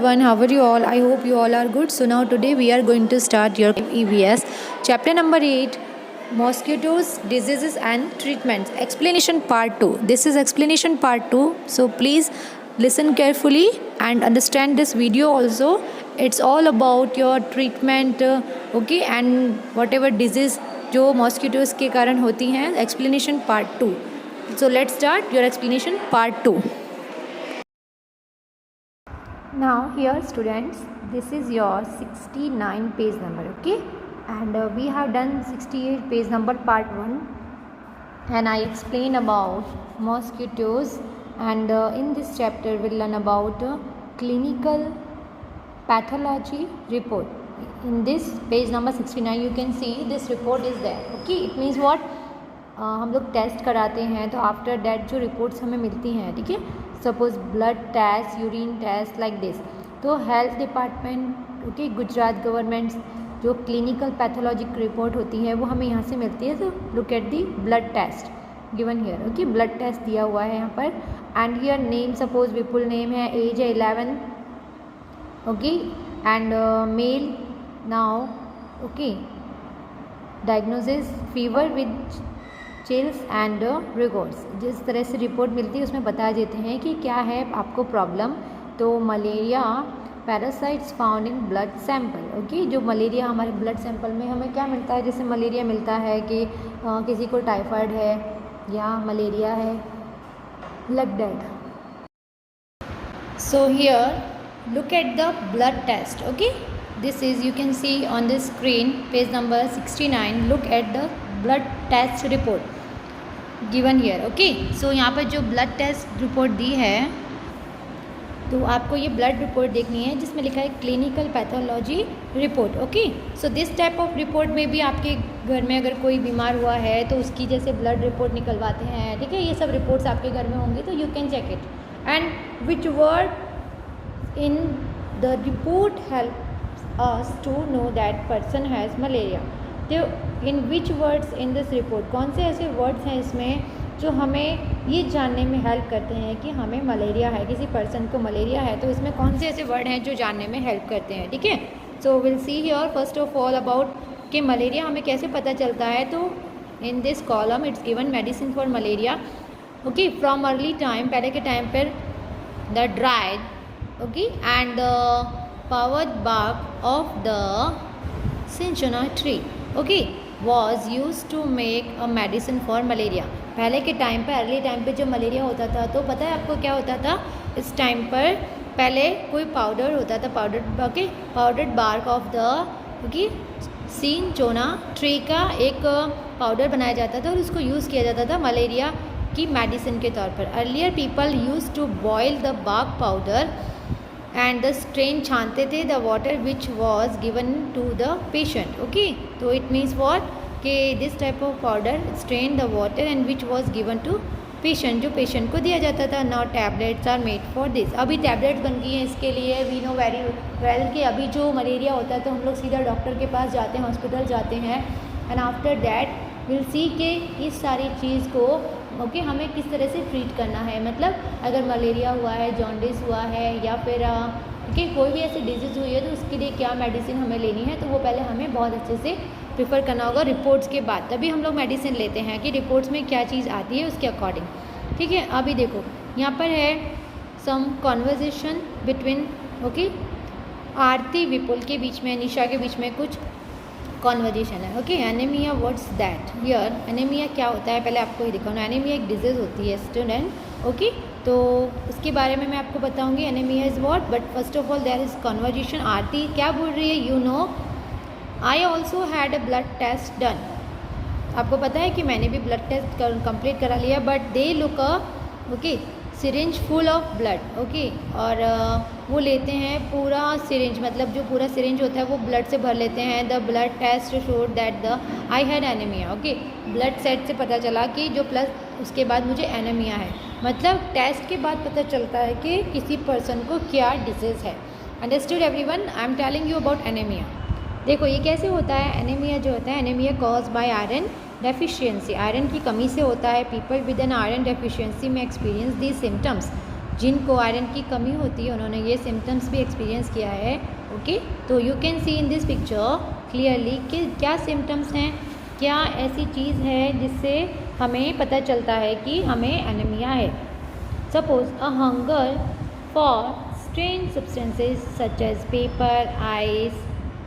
everyone, how are you all? I hope you all are good. So now today we are going to start your EVS chapter number 8, mosquitoes, diseases and treatments, explanation part 2. This is explanation part 2, so please listen carefully and understand this video also. It's all about your treatment, okay, and whatever disease जो mosquitoes के कारण होती हैं, explanation part 2. So let's start your explanation part 2. Now here students, this is your 69 page number, okay, and we have done 68 page number part 1, and I explain about mosquitoes, and in this chapter we'll learn about clinical pathology report. In this page number 69 you can see this report is there, okay. It means what, हम लोग test कराते हैं तो after that जो reports हमें मिलती हैं, ठीक है, suppose blood test, urine test like this, तो health department, okay, Gujarat government जो क्लिनिकल पैथोलॉजिक रिपोर्ट होती है वो हमें यहाँ से मिलती है. तो look at the blood test given here, okay, blood test दिया हुआ है यहाँ पर, and here name, suppose Vipul name है, एज है 11, okay, and male now, okay, diagnosis fever with chills and rigors. जिस तरह से रिपोर्ट मिलती है उसमें बता देते हैं कि क्या है आपको प्रॉब्लम. तो malaria parasites found in blood sample, okay, जो मलेरिया हमारे ब्लड सैंपल में हमें क्या मिलता है, जैसे मलेरिया मिलता है कि किसी को टाइफाइड है या मलेरिया है like that. So here look at the blood test, okay, this is you can see on the screen page number 69. Look at the blood test report given here, okay. So यहाँ पर जो blood test report दी है तो आपको ये blood report देखनी है जिसमें लिखा है clinical pathology report, okay. So this type of report में भी आपके घर में अगर कोई बीमार हुआ है तो उसकी जैसे ब्लड रिपोर्ट निकलवाते हैं, ठीक है, ये सब रिपोर्ट्स आपके घर में होंगी तो you can check it. And which word in the report help us to know that person has malaria. तो in which words in this report, कौन से ऐसे वर्ड्स हैं इसमें जो हमें ये जानने में हेल्प करते हैं कि हमें मलेरिया है, किसी पर्सन को मलेरिया है, तो इसमें कौन से ऐसे वर्ड हैं जो जानने में हेल्प करते हैं, ठीक है. So will see here first of all about कि मलेरिया हमें कैसे पता चलता है. तो in this column it's given medicine for malaria, okay, from early time, पहले के टाइम पर the dried, okay, and the powdered bark of the cinchona tree, okay, was use to make a medicine for malaria. पहले के time पर, early time पे जो malaria होता था तो पता है आपको क्या होता था इस टाइम पर, पहले कोई पाउडर होता था, powdered bark of the, okay, cinchona tree का एक पाउडर बनाया जाता था और उसको यूज़ किया जाता था मलेरिया की मेडिसिन के तौर पर. Earlier people use to boil the bark powder and the strain, छानते थे the water which was given to the patient, okay. तो इट मीन्स वॉट कि this type of powder strain the water and which was given to patient, जो patient को दिया जाता था. Now tablets are made for this. अभी tablets बन गई हैं इसके लिए. वी नो वेरी वेल कि अभी जो मलेरिया होता है तो हम लोग सीधा डॉक्टर के पास जाते हैं, हॉस्पिटल जाते हैं, and after that will see के इस सारी चीज़ को, ओके, हमें किस तरह से ट्रीट करना है. मतलब अगर मलेरिया हुआ है, जॉन्डिस हुआ है, या फिर कि कोई भी ऐसी डिजीज़ हुई है तो उसके लिए क्या मेडिसिन हमें लेनी है, तो वो पहले हमें बहुत अच्छे से प्रिफर करना होगा रिपोर्ट्स के बाद, तभी हम लोग मेडिसिन लेते हैं कि रिपोर्ट्स में क्या चीज़ आती है उसके अकॉर्डिंग, ठीक है. अभी देखो यहाँ पर है सम कॉन्वर्जेसन बिटवीन, ओके, आरती विपुल के बीच में, निशा के बीच में कुछ कॉन्वर्जेशन है, okay. Anaemia, what's that. Here anaemia क्या होता है पहले आपको ही दिखाऊँ. एनीमिया एक डिजीज़ होती है स्टूडेंट, ओके, तो उसके बारे में मैं आपको बताऊंगी. Anaemia is what, but first of all there is conversation. Aarti क्या बोल रही है, you know I also had a blood test done. आपको पता है कि मैंने भी ब्लड टेस्ट कंप्लीट करा लिया, but they look a, okay, syringe full of blood, okay, और वो लेते हैं पूरा सिरिंज, मतलब जो पूरा सिरिंज होता है वो ब्लड से भर लेते हैं. The blood test showed that the I had anaemia, okay. Blood test से पता चला कि जो प्लस उसके बाद मुझे एनीमिया है, मतलब टेस्ट के बाद पता चलता है कि किसी पर्सन को क्या डिजीज़ है. Understood everyone, I am telling you about anaemia. देखो ये कैसे होता है. एनीमिया जो होता है, anaemia cause by iron deficiency, iron की कमी से होता है. People with an iron deficiency में एक्सपीरियंस दी सिम्टम्स, जिनको आयरन की कमी होती है उन्होंने ये सिम्टम्स भी एक्सपीरियंस किया है। ओके, तो you can C in this picture clearly कि क्या सिम्टम्स हैं, क्या ऐसी चीज़ है जिससे हमें पता चलता है कि हमें एनीमिया है। Suppose a hunger for strange substances such as paper, ice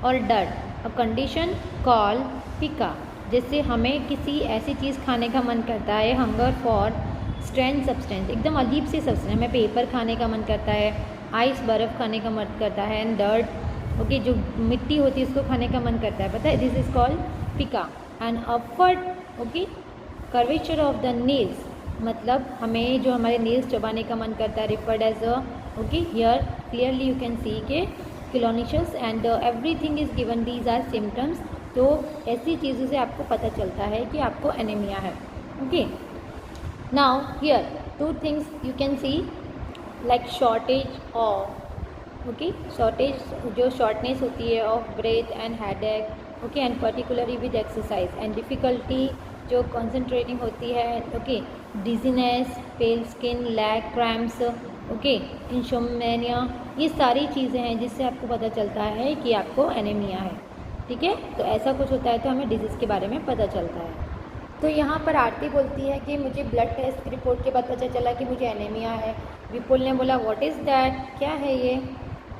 or dirt, a condition called pica. जैसे हमें किसी ऐसी चीज़ खाने का मन करता है, हंगर फॉर स्ट्रेंज सब्सटेंस, एकदम अजीब सी सब्सटेंस, हमें पेपर खाने का मन करता है, आइस बर्फ़ खाने का मन करता है, एंड डर्ट ओके जो मिट्टी होती है उसको खाने का मन करता है, पता है, this is called Pika. And upward okay curvature of the nails, मतलब हमें जो हमारे नेल्स चबाने का मन करता है, referred as a okay here clearly you can see के क्लोनिशस and everything is given, these are symptoms. तो ऐसी चीज़ों से आपको पता चलता है कि आपको एनीमिया है। Okay, now here two things you can see like shortage of okay shortage जो शॉर्टनेस होती है of breath and headache okay and particularly with exercise and difficulty जो कॉन्सेंट्रेटिंग होती है okay, dizziness, pale skin, leg cramps okay, insomnia, ये सारी चीज़ें हैं जिससे आपको पता चलता है कि आपको एनीमिया है। ठीक है, तो ऐसा कुछ होता है तो हमें डिजीज़ के बारे में पता चलता है। तो यहाँ पर आरती बोलती है कि मुझे ब्लड टेस्ट की रिपोर्ट के बाद पता चला कि मुझे एनीमिया है। विपुल ने बोला व्हाट इज़ दैट, क्या है ये?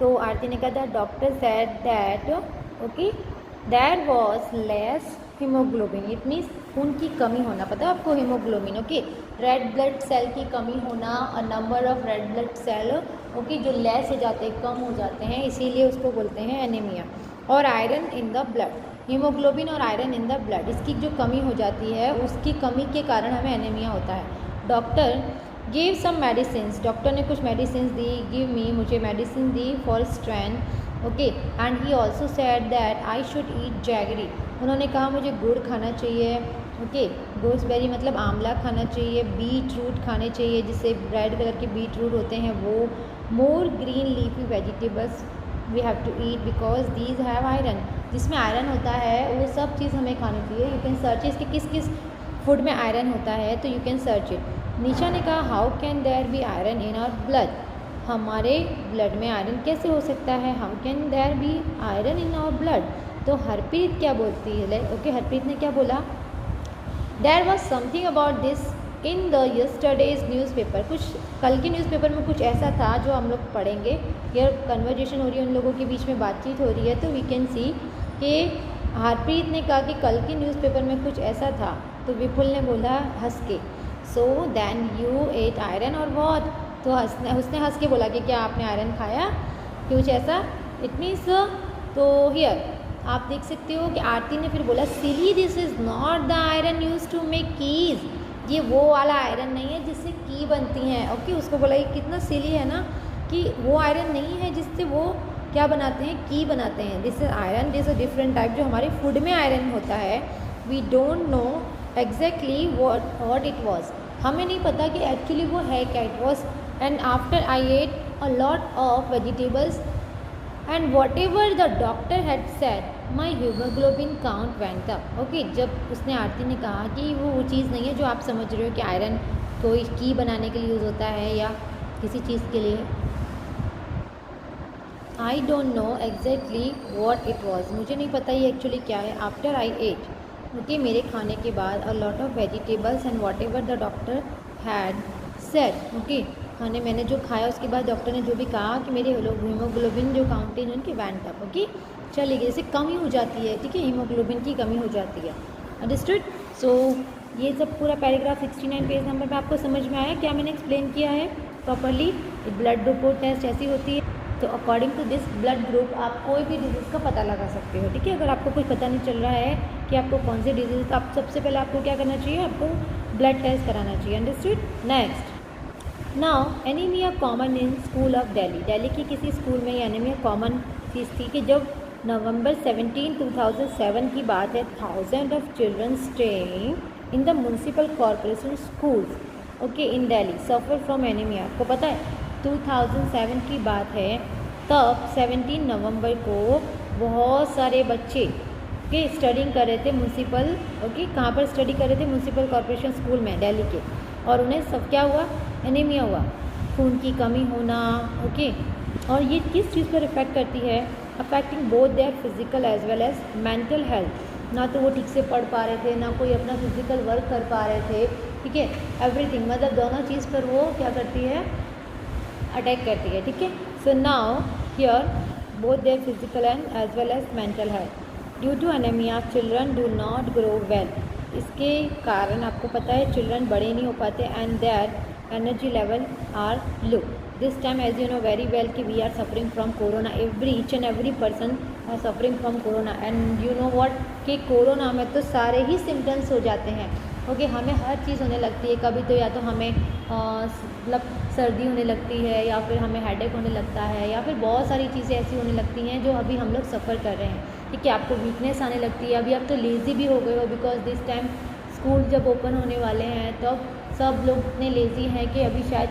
तो आरती ने कहा था doctor said that okay there was less haemoglobin, it means खून की कमी होना, पता है आपको haemoglobin okay, red blood cell की कमी होना, a number of red blood cell okay जो लेस हो जाते हैं, कम हो जाते हैं, इसीलिए उसको बोलते हैं एनीमिया। और iron in the blood, haemoglobin और आयरन इन द ब्लड, इसकी जो कमी हो जाती है उसकी कमी के कारण हमें एनीमिया होता है। Doctor give some medicine, doctor ने कुछ मेडिसिन दी, गिव मी, मुझे मेडिसिन दी for strength okay, and he also said that I should eat jaggery, उन्होंने कहा मुझे गुड़ खाना चाहिए ओके, गोसबेरी मतलब आंवला खाना चाहिए, बीट रूट खाने चाहिए जिससे रेड कलर के बीट रूट होते हैं वो, more green leafy vegetables we have to eat because these have iron, जिसमें आयरन होता है वो सब चीज़ हमें खानी चाहिए। यू कैन सर्च इसके किस किस फूड में आयरन होता है तो you can search it. Nisha ने कहा how can there be iron in our blood, हमारे ब्लड में आयरन कैसे हो सकता है, how can there be iron in our blood. तो हरप्रीत क्या बोलती है ओके, हरप्रीत ने क्या बोला, there was something about this in the yesterday's newspaper, कुछ कल के न्यूज़पेपर में कुछ ऐसा था जो हम लोग पढ़ेंगे। यार कन्वर्जेशन हो रही है, उन लोगों के बीच में बातचीत हो रही है, तो वी कैन सी कि हरप्रीत ने कहा कि कल के न्यूज़पेपर में कुछ ऐसा था, तो विपुल ने बोला हंस के so then you ate iron or what, तो उसने हंस के बोला कि क्या आपने आयरन खाया, कुछ ऐसा, इट मीन्स। तो हियर आप देख सकते हो कि आरती ने फिर बोला silly this is not the iron use to make keys, ये वो वाला आयरन नहीं है जिससे की बनती हैं ओके, उसको बोला ये कितना सिली है ना कि वो आयरन नहीं है जिससे वो क्या बनाते हैं, की बनाते हैं, this is iron, this is different type जो हमारे फूड में आयरन होता है। We don't know exactly what it was, हमें नहीं पता कि एक्चुअली वो है क्या, it was and after I ate a lot of vegetables and whatever the doctor had said my haemoglobin count went up okay. जब उसने आरती ने कहा कि वो चीज़ नहीं है जो आप समझ रहे हो कि आयरन कोई की बनाने के लिए यूज़ होता है या किसी चीज़ के लिए, I don't know exactly what it was, मुझे नहीं पता ये एक्चुअली क्या है। आफ्टर आई एट ओके, मेरे खाने के बाद अ lot of vegetables and whatever the doctor had said okay, खाने मैंने जो खाया उसके बाद डॉक्टर ने जो भी कहा कि मेरे हीमोग्लोबिन जो काउंट है उनकी वेंट अप ओके, चलिए जैसे कमी हो जाती है, ठीक है, हीमोग्लोबिन की कमी हो जाती है, अंडरस्टूड। सो ये सब पूरा पैराग्राफ 69 पेज नंबर पे आपको समझ में आया, क्या मैंने एक्सप्लेन किया है प्रॉपरली। ब्लड रिपोर्ट टेस्ट ऐसी होती है, तो according to this blood group आप कोई भी डिजीज़ का पता लगा सकते हो, ठीक है। अगर आपको कुछ पता नहीं चल रहा है कि आपको कौन सी डिजीज़, तो आप सबसे पहले आपको क्या करना चाहिए, आपको ब्लड टेस्ट कराना चाहिए, understood. Next, now anaemia common in school of Delhi, Delhi की किसी स्कूल में एनीमिया कॉमन चीज़ थी कि जब नवंबर 17, 2007 की बात है, thousand of children staying in the municipal corporation schools okay in Delhi suffer from anaemia. आपको पता है 2007 की बात है, तब 17 नवंबर को बहुत सारे बच्चे के स्टडिंग कर रहे थे म्यूनसिपल ओके, कहाँ पर स्टडी कर रहे थे, म्यूनसिपल कॉरपोरेशन स्कूल में दिल्ली के, और उन्हें सब क्या हुआ, एनीमिया हुआ। खून की कमी होना, ओके। और ये किस चीज़ पर इफ़ेक्ट करती है? Affecting both their physical as well as mental health. ना तो वो ठीक से पढ़ पा रहे थे, ना कोई अपना फिजिकल वर्क कर पा रहे थे, ठीक है। एवरीथिंग, मतलब दोनों चीज़ पर वो क्या करती है, अटैक करती है, ठीक है। So now here both their physical and as well as mental health. Due to anaemia children do not grow well. इसके कारण आपको पता है चिल्ड्रन बड़े नहीं हो पाते and there energy level are low. This time as you know very well कि we are suffering from corona, each and every person are suffering from corona and you know what कि corona में तो सारे ही symptoms हो जाते हैं, okay. हमें हर चीज़ होने लगती है, कभी तो या तो हमें मतलब सर्दी होने लगती है, या फिर हमें हेडेक होने लगता है, या फिर बहुत सारी चीज़ें ऐसी होने लगती हैं जो अभी हम लोग सफ़र कर रहे हैं, ठीक है। आपको वीकनेस आने लगती है, अभी आप तो लेज़ी भी हो गए हो बिकॉज दिस टाइम स्कूल जब ओपन होने वाले हैं तब तो सब लोग इतने लेज़ी हैं कि अभी शायद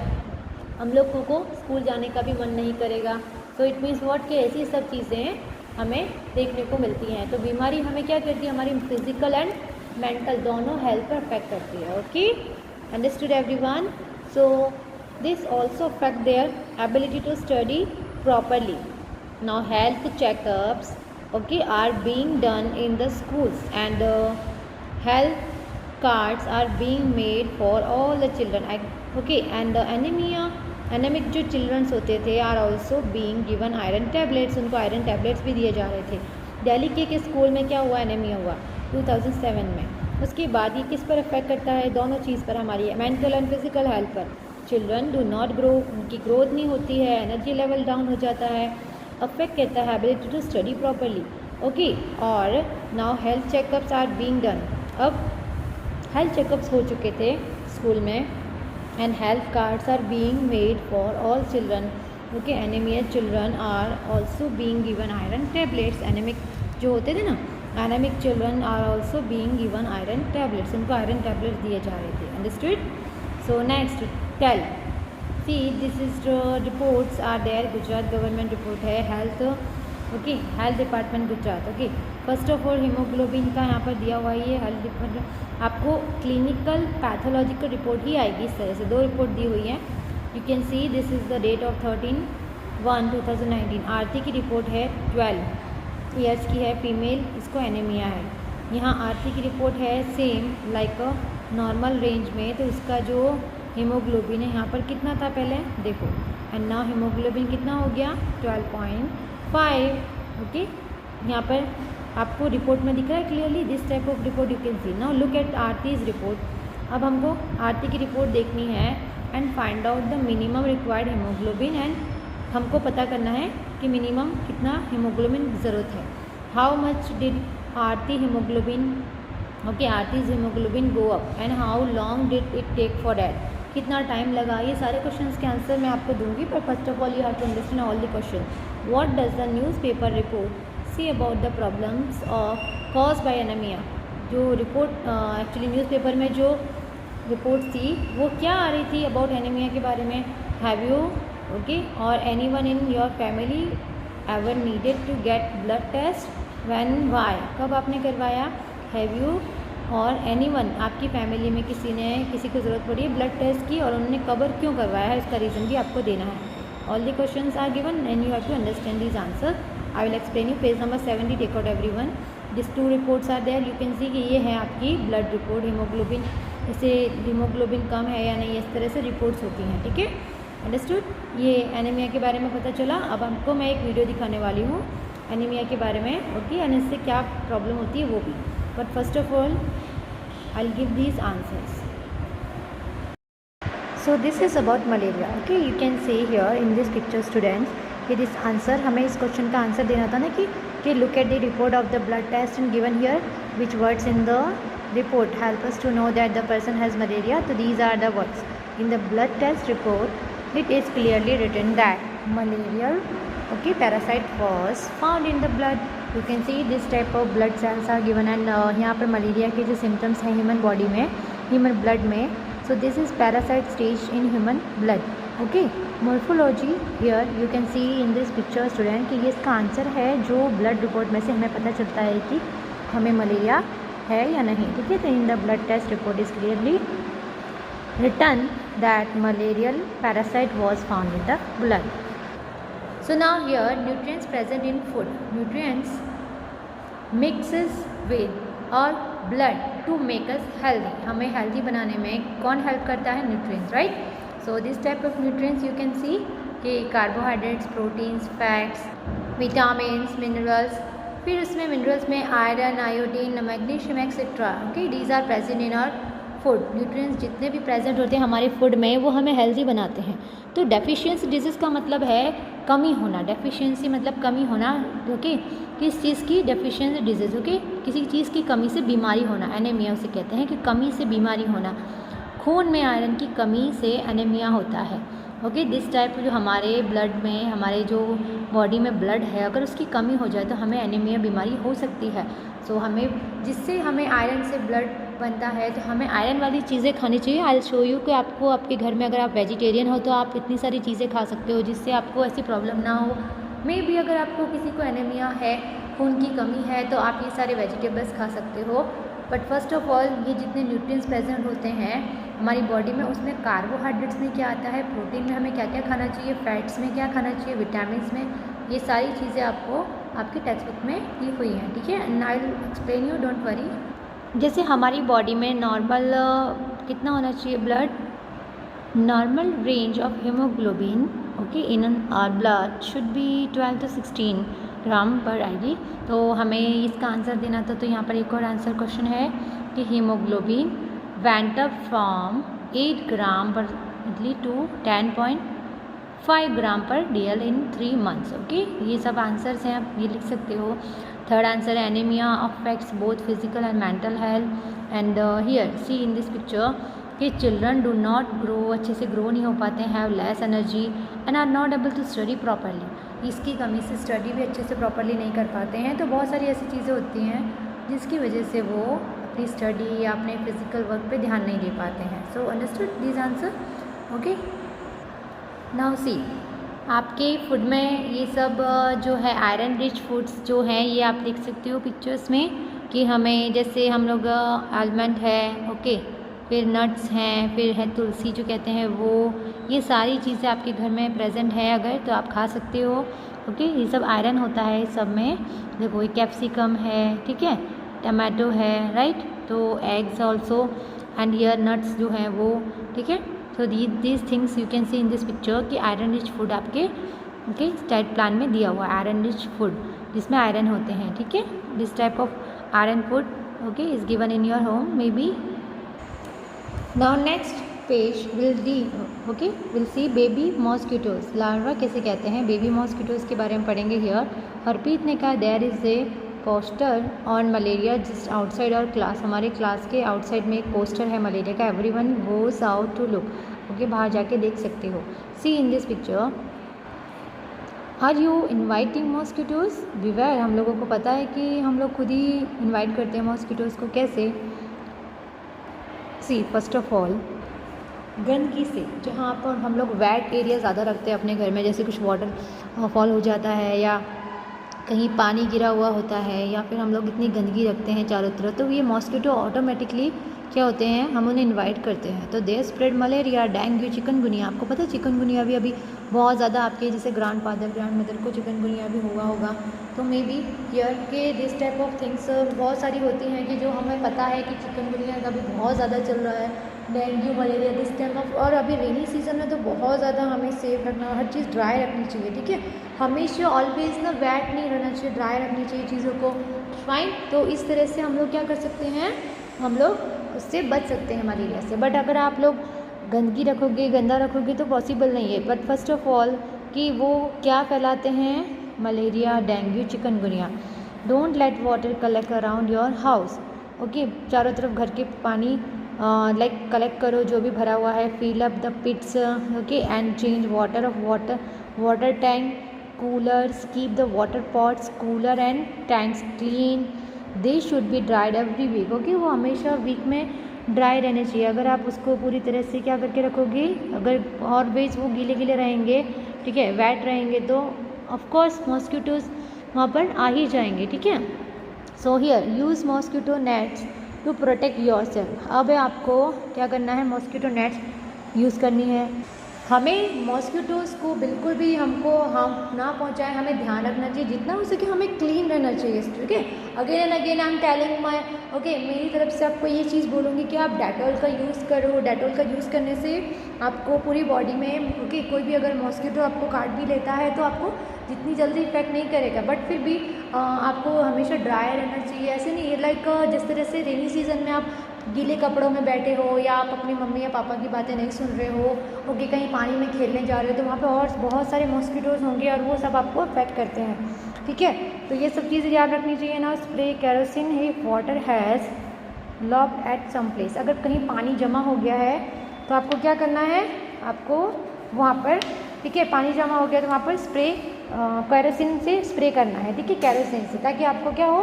हम लोगों को स्कूल जाने का भी मन नहीं करेगा। सो इट मीन्स व्हाट कि ऐसी सब चीज़ें हमें देखने को मिलती हैं। तो बीमारी हमें क्या करती है, हमारी फिजिकल एंड मेंटल दोनों हेल्थ पर अफेक्ट करती है, okay. Understood everyone? So this also affect their ability to study properly. Now health checkups, okay, are being done in the schools and health cards are being made for all the children, okay। and anemic जो childrens होते थे are also being given iron tablets, उनको iron tablets भी दिए जा रहे थे। दिल्ली के स्कूल में क्या हुआ, एनीमिया हुआ 2007 में। उसके बाद ये किस पर अफेक्ट करता है, दोनों चीज़ पर, हमारी मेंटल एंड फिजिकल हेल्थ पर। चिल्ड्रन डू नॉट ग्रो, उनकी ग्रोथ नहीं होती है, एनर्जी लेवल डाउन हो जाता है, अफेक्ट करता है ability to study properly, okay. और now health checkups are being done, अब हेल्थ चेकअप्स हो चुके थे स्कूल में and health cards are being made for all children, okay. Anaemia children are also being given iron tablets, anaemic जो होते थे ना, anaemic children are also being given iron tablets, उनको आयरन टैबलेट्स दिए जा रहे थे। Understood? So next tell, see this is the reports are there, Gujarat government report है health, okay, health department Gujarat, okay. First of all haemoglobin का यहाँ पर दिया हुआ है, ये हेल्थ डिपार्टमेंट। आपको क्लिनिकल पैथोलॉजिकल रिपोर्ट ही आएगी इस तरह से, दो रिपोर्ट दी हुई है। You can see this is the date of 13/1/2019। Aarti की रिपोर्ट है 12 ईयर्स की है, फीमेल, इसको एनीमिया है। यहाँ आरती की रिपोर्ट है सेम लाइक नॉर्मल रेंज में, तो इसका जो हीमोग्लोबिन है यहाँ पर कितना था पहले देखो, एंड नाउ हीमोग्लोबिन कितना हो गया 12.5, ओके। यहाँ पर आपको रिपोर्ट में दिख रहा है clearly, this type of report you can C. Now look at Aarti's report. अब हमको आरती की रिपोर्ट देखनी है and find out the minimum required haemoglobin, and हमको पता करना है कि मिनिमम कितना हीमोग्लोबिन की ज़रूरत है। How much did Aarti haemoglobin, okay, Aarti's haemoglobin go up and how long did it take for that, कितना टाइम लगा। ये सारे क्वेश्चंस के आंसर मैं आपको दूंगी, पर first of all you have to understand all the question. What does the newspaper report see about the problems cause by anaemia. जो रिपोर्ट एक्चुअली न्यूज़पेपर में जो रिपोर्ट थी वो क्या आ रही थी अबाउट एनीमिया के बारे में। Have you, okay, or anyone in your family ever needed to get blood test, when, why, कब आपने करवाया। Have you or anyone, आपकी फैमिली में किसी को ज़रूरत पड़ी है ब्लड टेस्ट की और उन्होंने कब और क्यों करवाया है, इसका रीज़न भी आपको देना है। All the questions are given and you have to understand this answer. I will explain you. Page number 70, take out everyone, this 2 reports are there, you can see कि ये है आपकी ब्लड रिपोर्ट, हीमोग्लोबिन, इससे haemoglobin कम है या नहीं, इस तरह से रिपोर्ट्स होती हैं, ठीक है। अंडरस्टूड? ये एनीमिया के बारे में पता चला। अब हमको मैं एक वीडियो दिखाने वाली हूँ एनीमिया के बारे में, ओके, एंड इससे क्या प्रॉब्लम होती है वो भी। But first of all, I'll give these answers. So this is about malaria. Okay, you can see here in this picture, students, कि this answer, हमें इस क्वेश्चन का आंसर देना था ना कि look at the report of the blood test and given here which words in the report help us to know that the person has malaria. So these are the words in the blood test report. It is clearly written that malarial, okay, parasite was found in the blood. You can see this type of blood cells are given and यहाँ पर malaria के जो symptoms हैं human body में, human blood में, so this is parasite stage in human blood, okay. Morphology here you can see in this picture, student, कि ये इसका आंसर है जो ब्लड रिपोर्ट में से हमें पता चलता है कि हमें मलेरिया है या नहीं, ठीक है। तो in the blood test report is clearly written that malarial parasite was found in the blood. So now here nutrients present in food. Nutrients mixes with और blood to make us healthy. हमें healthy बनाने में कौन help करता है? Nutrients, right? So this type of nutrients you can see कि carbohydrates, proteins, fats, vitamins, minerals. फिर उसमें मिनरल्स में iron, iodine, magnesium etcetera. Okay, these are present in our food. Nutrients जितने भी प्रेजेंट होते हैं हमारे फूड में वो हमें हेल्दी बनाते हैं. तो डेफिशिएंसी डिजीज़ का मतलब है कमी होना. डेफिशिएंसी मतलब कमी होना. ओके, किस चीज़ की? Deficiency disease. ओके, किसी चीज़ की कमी से बीमारी होना. एनीमिया उसे कहते हैं कि कमी से बीमारी होना. खून में आयरन की कमी से एनीमिया होता है. ओके, दिस टाइप जो हमारे ब्लड में, हमारे जो बॉडी में ब्लड है, अगर उसकी कमी हो जाए तो हमें एनीमिया बीमारी हो सकती है. सो हमें जिससे हमें आयरन से ब्लड बनता है तो हमें आयरन वाली चीज़ें खानी चाहिए. आई विल शो यू कि आपको आपके घर में अगर आप वेजिटेरियन हो तो आप इतनी सारी चीज़ें खा सकते हो जिससे आपको ऐसी प्रॉब्लम ना हो. मे बी अगर आपको किसी को एनीमिया है, खून की कमी है, तो आप ये सारे वेजिटेबल्स खा सकते हो. बट फर्स्ट ऑफ ऑल ये जितने न्यूट्रिएंट्स प्रेजेंट होते हैं हमारी बॉडी में, उसमें कार्बोहाइड्रेट्स में क्या आता है, प्रोटीन में हमें क्या क्या खाना चाहिए, फैट्स में क्या खाना चाहिए, विटामिन्स में, ये सारी चीज़ें आपको आपके टेक्स्ट बुक में दी हुई हैं. ठीक है, and I will explain you, don't worry. जैसे हमारी बॉडी में नॉर्मल कितना होना चाहिए blood? Normal range of haemoglobin okay in our blood should be 12 to 16 gram पर आएगी. तो हमें इसका आंसर देना था. तो यहाँ पर एक और आंसर क्वेश्चन है कि हीमोग्लोबिन went up from 8 ग्राम पर to 10.5 ग्राम पर DL in 3 months. ओके, ये सब आंसर्स हैं, आप ये लिख सकते हो. थर्ड आंसर है anaemia affects both physical and mental health. And here see in this picture कि चिल्ड्रन डू नॉट ग्रो, अच्छे से ग्रो नहीं हो पाते हैं, have less energy and are not able to study properly. इसकी कमी से स्टडी भी अच्छे से प्रॉपरली नहीं कर पाते हैं. तो बहुत सारी ऐसी चीज़ें होती हैं जिसकी वजह से वो अपनी स्टडी या अपने फिजिकल वर्क पे ध्यान नहीं दे पाते हैं. So understood this answer. Okay, now see आपके फूड में ये सब जो है आयरन रिच फूड्स जो हैं ये आप देख सकते हो पिक्चर्स में कि हमें जैसे हम लोग आलमंड है, ओके, फिर नट्स हैं, फिर है तुलसी जो कहते हैं वो, ये सारी चीज़ें आपके घर में प्रेजेंट है अगर तो आप खा सकते हो. ओके, ये सब आयरन होता है सब में. देखो ये कैप्सिकम है, ठीक है, टमाटो है, राइट. तो eggs also and year nuts जो हैं वो, ठीक है. सो these things you can C in this picture कि आयरन रिच फूड आपके ओके डाइट प्लान में दिया हुआ है. आयरन रिच फूड जिसमें आयरन होते हैं, ठीक है. This type of iron food okay is given in your home may be. Now next page will see baby mosquitoes. Larva कैसे कहते हैं, बेबी मॉस्किटोज के बारे में पढ़ेंगे. हियर हरप्रीत ने कहा there is a poster on malaria just outside our class. हमारे क्लास के आउटसाइड में एक पोस्टर है मलेरिया का. Everyone goes out to look. Okay, बाहर जाके देख सकते हो. See in this picture are you inviting mosquitoes. Beware, हम लोगों को पता है कि हम लोग खुद ही इन्वाइट करते हैं मॉस्किटोज को. कैसे? सी फर्स्ट ऑफ ऑल गंदगी से. जहाँ पर हम लोग वेट एरिया ज़्यादा रखते हैं अपने घर में, जैसे कुछ वाटर फॉल हो जाता है या कहीं पानी गिरा हुआ होता है या फिर हम लोग इतनी गंदगी रखते हैं चारों तरफ, तो ये मॉस्किटो ऑटोमेटिकली क्या होते हैं, हम उन्हें इनवाइट करते हैं. तो दे स्प्रेड मलेरिया, डेंगू, चिकनगुनिया. आपको पता है चिकनगुनिया भी अभी बहुत ज़्यादा आपके जैसे ग्रैंड फादर ग्रैंड मदर को चिकनगुनिया भी हुआ होगा. तो मे बी हियर के दिस टाइप ऑफ थिंग्स बहुत सारी होती हैं कि जो हमें पता है कि चिकनगुनिया का भी बहुत ज़्यादा चल रहा है, dengue, malaria this time of. और अभी रेनी सीजन में तो बहुत ज़्यादा हमें सेफ रखना, हर चीज़ ड्राई रखनी चाहिए. ठीक है, हमेशा ऑलवेज ना वेट नहीं रहना चाहिए, ड्राई रखनी चाहिए चीज़ों को. फाइन. तो इस तरह से हम लोग क्या कर सकते हैं, हम लोग उससे बच सकते हैं मलेरिया से. बट अगर आप लोग गंदगी रखोगे, गंदा रखोगे तो पॉसिबल नहीं है. बट फर्स्ट ऑफ ऑल कि वो क्या फैलाते हैं, malaria, dengue, chikungunya. Don't let water collect around your house. Okay, चारों तरफ घर के पानी कलेक्ट करो जो भी भरा हुआ है. Fill up the pits okay and change water of water tank, coolers. Keep the water pots, cooler and tanks clean. They should be dried every week. Okay, वो हमेशा वीक में ड्राई रहने चाहिए. अगर आप उसको पूरी तरह से क्या करके रखोगे, अगर ऑलवेज वो गीले गीले रहेंगे, ठीक है, वेट रहेंगे, तो ऑफकोर्स मॉस्किटोज वहाँ पर आ ही जाएंगे. ठीक है. So here use mosquito nets to protect yourself. अब आपको क्या करना है, मॉस्किटो नेट्स यूज़ करनी है। हमें मॉस्किटोज़ को बिल्कुल भी हमको हार्म ना पहुंचाए, हमें ध्यान रखना चाहिए, जितना हो सके हमें क्लीन रहना चाहिए। ठीक है, again and again I am telling my okay, मेरी तरफ से आपको ये चीज़ बोलूँगी कि आप डेटॉल का यूज़ करो। डेटॉल का यूज़ करने से आपको पूरी बॉडी में ओके कोई भी अगर मॉस्किटो आपको काट भी लेता है तो आपको जितनी जल्दी इफेक्ट नहीं करेगा, बट फिर भी आपको हमेशा ड्राई रहना चाहिए। ऐसे नहीं लाइक जिस तरह से रेनी सीज़न में आप गीले कपड़ों में बैठे हो या आप अपनी मम्मी या पापा की बातें नहीं सुन रहे हो, ओके कहीं पानी में खेलने जा रहे हो, तो वहाँ पे और बहुत सारे मॉस्किटोज़ होंगे और वो सब आपको अफेक्ट करते हैं। ठीक है, तो ये सब चीज़ें याद रखनी चाहिए ना। Spray kerosene if water has logged at some place, अगर कहीं पानी जमा हो गया है तो आपको क्या करना है, आपको वहाँ पर ठीक है पानी जमा हो गया तो वहाँ पर स्प्रे केरोसिन से स्प्रे करना है। ठीक है, केरोसिन से, ताकि आपको क्या हो,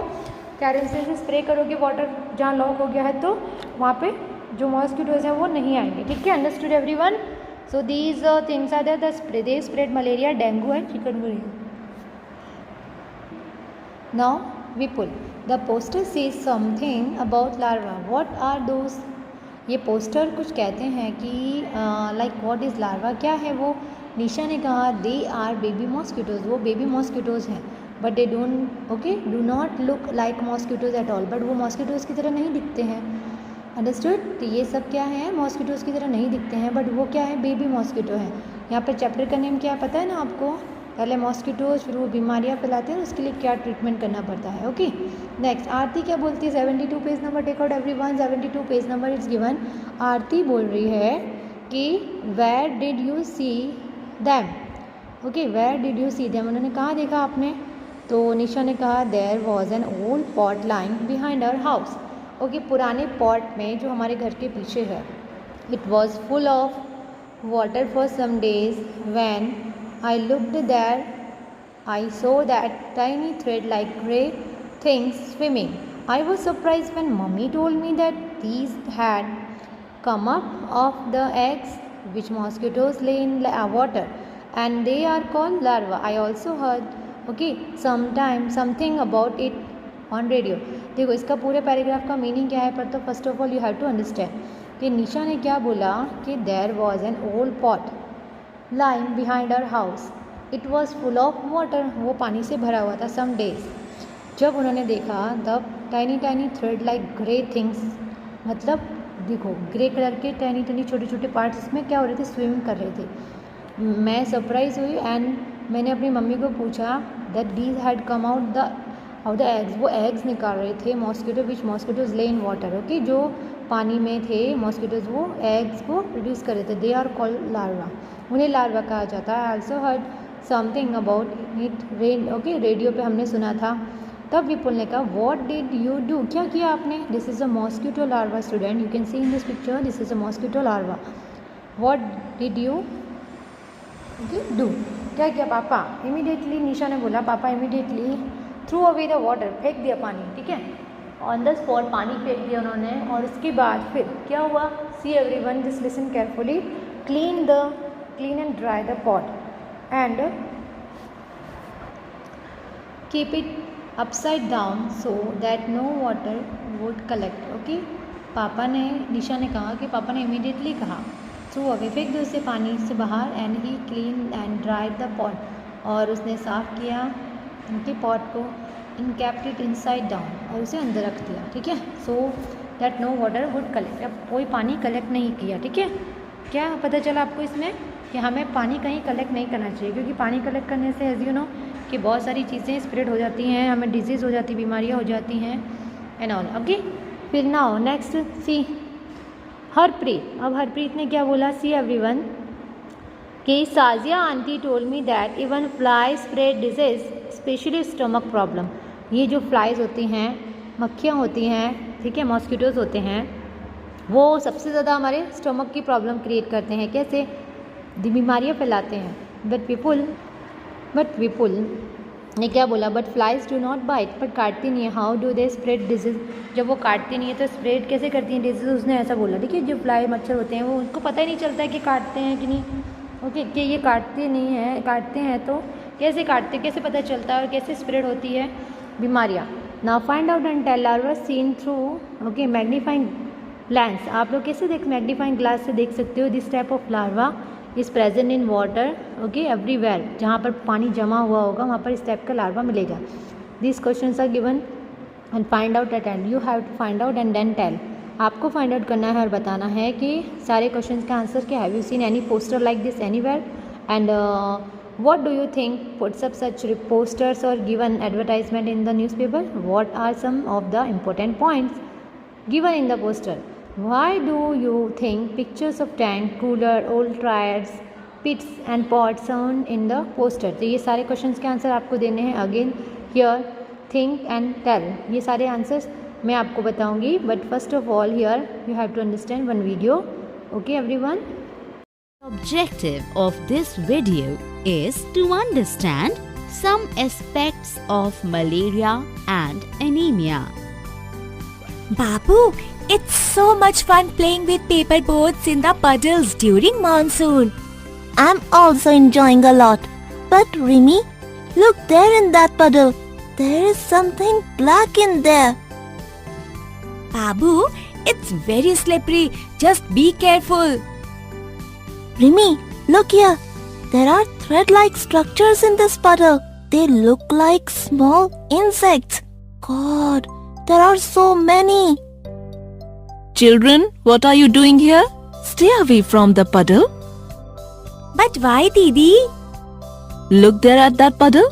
केरोसिन से स्प्रे करोगे वाटर जहाँ लॉक हो गया है तो वहाँ पे जो मॉस्किटोज़ हैं वो नहीं आएंगे। ठीक है, understood everyone? So these things are the spray they spread malaria, dengue and chikungunya. Now Vipul, the poster says something about larva, what are those? ये पोस्टर कुछ कहते हैं कि लाइक व्हाट इज़ लार्वा, क्या है वो? निशा ने कहा दे आर बेबी मॉस्किटोज़, वो बेबी मॉस्किटोज़ हैं, but they don't okay do not look like mosquitoes at all, but वो मॉस्किटोज़ की तरह नहीं दिखते हैं। अंडरस्टूड? तो ये सब क्या है, मॉस्किटोज़ की तरह नहीं दिखते हैं, बट वो क्या है, बेबी मॉस्किटो है। यहाँ पर चैप्टर का नेम क्या है पता है ना आपको? पहले मॉस्किटोज़, फिर वो बीमारियाँ फैलाते हैं, उसके लिए क्या ट्रीटमेंट करना पड़ता है। ओके, नेक्स्ट आरती क्या बोलती है? 72 page number, take out everyone, 72 page number is given. Aarti बोल रही है कि where did you see them, okay where did you see them, उन्होंने कहाँ देखा आपने? तो निशा ने कहा there was an old pot lying behind our house, okay पुराने पॉट में जो हमारे घर के पीछे है। It was full of water for some days, when I looked there, I saw that tiny thread-like grey things swimming. I was surprised when Mummy told me that these had come up of the eggs which mosquitoes lay in water, and they are called larvae. I also heard, okay, something about it on radio. देखो इसका पूरे paragraph का meaning क्या है, पर तो first of all you have to understand कि निशा ने क्या बोला कि there was an old pot lying behind our house, it was full of water, वो पानी से भरा हुआ था। सम डेज, जब उन्होंने देखा the tiny tiny thread like grey things, मतलब देखो ग्रे कलर के टाइनी टाइनी छोटे छोटे पार्ट्स में क्या हो रहे थे, स्विम कर रहे थे। मैं सरप्राइज हुई एंड मैंने अपनी मम्मी को पूछा that these had come out the eggs, वो एग्स निकाल रहे थे मॉस्किटो विच मॉस्किटोज ले इन वाटर, ओके जो पानी में थे मॉस्किटोज वो एग्स को प्रोड्यूस कर रहे थे। दे आर कॉल्ड लार्वा, उन्हें लार्वा कहा जाता है। I also heard something about it, okay radio पे हमने सुना था। तब विपुल ने कहा व्हाट डिड यू डू, क्या किया आपने? This is a mosquito larva student, you can C in this picture, this is a mosquito larva. What did you do, क्या किया पापा? इमीडिएटली निशा ने बोला पापा immediately through away the water, फेंक दिया पानी। ठीक है, ऑन द स्पॉट पानी फेंक दिया उन्होंने, और उसके बाद फिर क्या हुआ? See everyone, just listen carefully, clean and dry the pot and keep it upside down so that no water would collect. Okay, पापा ने, निशा ने कहा कि पापा ने इमीडिएटली कहा थ्रू अवे, फेंक दो उसे पानी से बाहर, and he clean and dried the pot, और उसने साफ़ किया उनके पॉट को, in kept it inside down, और उसे अंदर रख दिया। ठीक है, so that no water would collect, अब कोई पानी कलेक्ट नहीं किया। ठीक है, क्या पता चला आपको इसमें कि हमें पानी कहीं कलेक्ट नहीं करना चाहिए, क्योंकि पानी कलेक्ट करने से एज यू नो कि बहुत सारी चीज़ें स्प्रेड हो जाती हैं, हमें डिजीज़ हो जाती है, बीमारियाँ हो जाती हैं एंड ऑल। ओके, फिर नाउ नेक्स्ट सी हरप्रीत। अब हरप्रीत ने क्या बोला? सी एवरीवन कि Sajiya aunty told me that even fly spread disease specially stomach problem. ये जो फ्लाइज होती हैं, मक्खियाँ होती हैं, ठीक है, मॉस्किटोज़ होते हैं, वो सबसे ज़्यादा हमारे स्टमक की प्रॉब्लम क्रिएट करते हैं। कैसे? बीमारियाँ फैलाते हैं। बट विपुल ने क्या बोला? But flies do not bite, but काटती नहीं है। How do they spread disease, जब वो काटती नहीं है तो स्प्रेड कैसे करती हैं डिजीज? उसने ऐसा बोला। ठीक है, जो फ्लाई मच्छर होते हैं वो उनको पता ही नहीं चलता है कि काटते हैं कि नहीं, ओके कि ये काटते नहीं है, काटते हैं तो कैसे काटते, कैसे पता चलता है और कैसे स्प्रेड होती है बीमारियाँ? Now find out and tell larva seen through ok magnifying lens. आप लोग कैसे देख मैग्नीफाइंग ग्लास से देख सकते हो। This type of larva is present in water okay everywhere. जहाँ पर पानी जमा हुआ होगा वहाँ पर इस टाइप का लार्वा मिलेगा। This questions are given and find out at end. You have to find out and then tell. आपको फाइंड आउट करना है और बताना है कि सारे क्वेश्चन का आंसर क्या है। Have you seen any poster like this anywhere and what do you think puts up such posters or given advertisement in the newspaper? What are some of the important points given in the poster? Why do you think pictures of tank, cooler, old tires, pits and pots are in the poster? तो ये सारे questions के answer आपको देने हैं। Again here think and tell. ये सारे answers मैं आपको बताऊंगी, but first of all here you have to understand one video. Okay everyone. Objective of this video is to understand some aspects of malaria and anemia. Babu, it's so much fun playing with paper boats in the puddles during monsoon. I'm also enjoying a lot. But Rimi, look there in that puddle. There is something black in there. Babu, it's very slippery. Just be careful. Rimi, look here. There are thread-like structures in this puddle. They look like small insects. God, there are so many. Children, what are you doing here? Stay away from the puddle. But why, Didi? Look there at that puddle.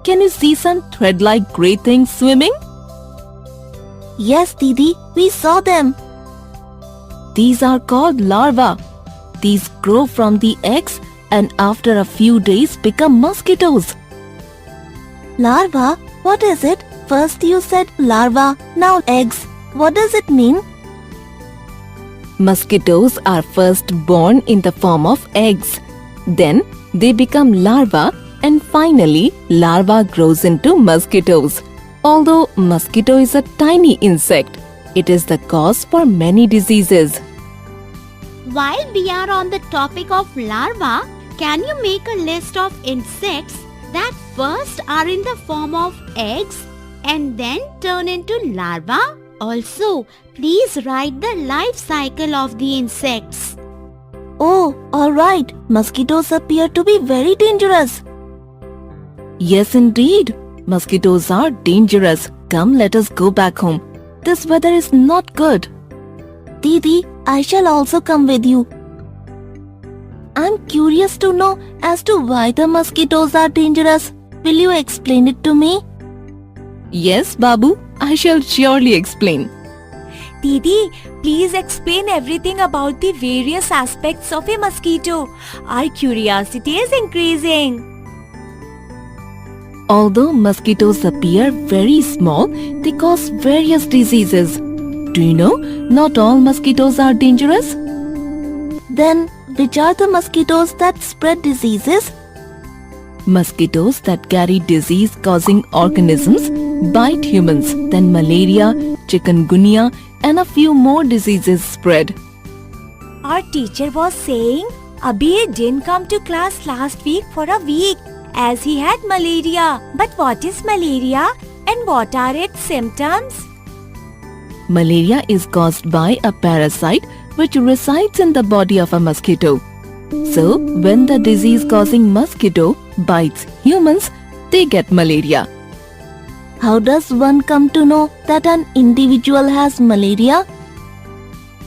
Can you see some thread-like grey things swimming? Yes, Didi, we saw them. These are called larvae. These grow from the eggs and after a few days become mosquitoes. Larva? What is it? First you said larva, now eggs. What does it mean? Mosquitoes are first born in the form of eggs. Then they become larvae and finally larva grows into mosquitoes. Although mosquito is a tiny insect, it is the cause for many diseases. While we are on the topic of larva, can you make a list of insects that first are in the form of eggs and then turn into larvae? Also, please write the life cycle of the insects. Oh, alright. Mosquitoes appear to be very dangerous. Yes, indeed. Mosquitoes are dangerous. Come, let us go back home. This weather is not good. Didi, I shall also come with you. I'm curious to know as to why the mosquitoes are dangerous. Will you explain it to me? Yes, Babu, I shall surely explain. Didi, please explain everything about the various aspects of a mosquito. Our curiosity is increasing. Although mosquitoes appear very small, they cause various diseases. Do you know, not all mosquitoes are dangerous? Then, which are the mosquitoes that spread diseases? Mosquitoes that carry disease-causing organisms bite humans, then malaria, chikungunya, and a few more diseases spread. Our teacher was saying Abhi didn't come to class last week for a week as he had malaria. But what is malaria and what are its symptoms? Malaria is caused by a parasite which resides in the body of a mosquito. So, when the disease-causing mosquito bites humans, they get malaria. How does one come to know that an individual has malaria?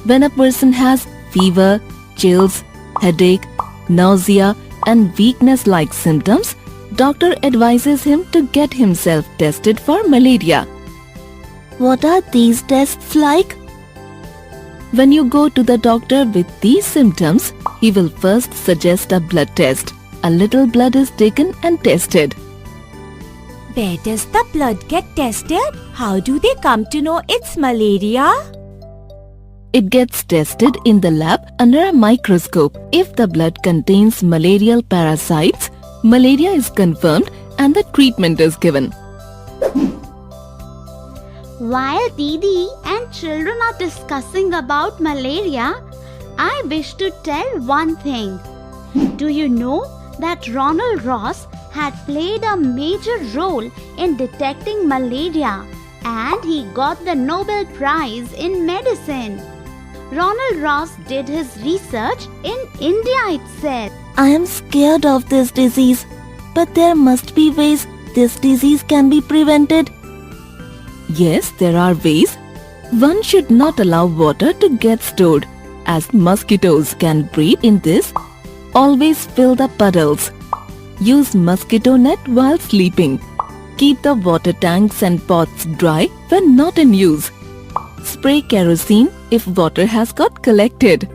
When a person has fever, chills, headache, nausea, and weakness-like symptoms, doctor advises him to get himself tested for malaria. What are these tests like? When you go to the doctor with these symptoms, he will first suggest a blood test. A little blood is taken and tested. Where does the blood get tested? How do they come to know it's malaria? It gets tested in the lab under a microscope. If the blood contains malarial parasites, malaria is confirmed and the treatment is given. While Didi and children are discussing about malaria, I wish to tell one thing. Do you know that Ronald Ross had played a major role in detecting malaria and he got the Nobel Prize in Medicine. Ronald Ross did his research in India itself. I am scared of this disease, but there must be ways this disease can be prevented. Yes, there are ways. One should not allow water to get stored, as mosquitoes can breed in this. Always fill the puddles. Use mosquito net while sleeping. Keep the water tanks and pots dry when not in use. Spray kerosene if water has got collected.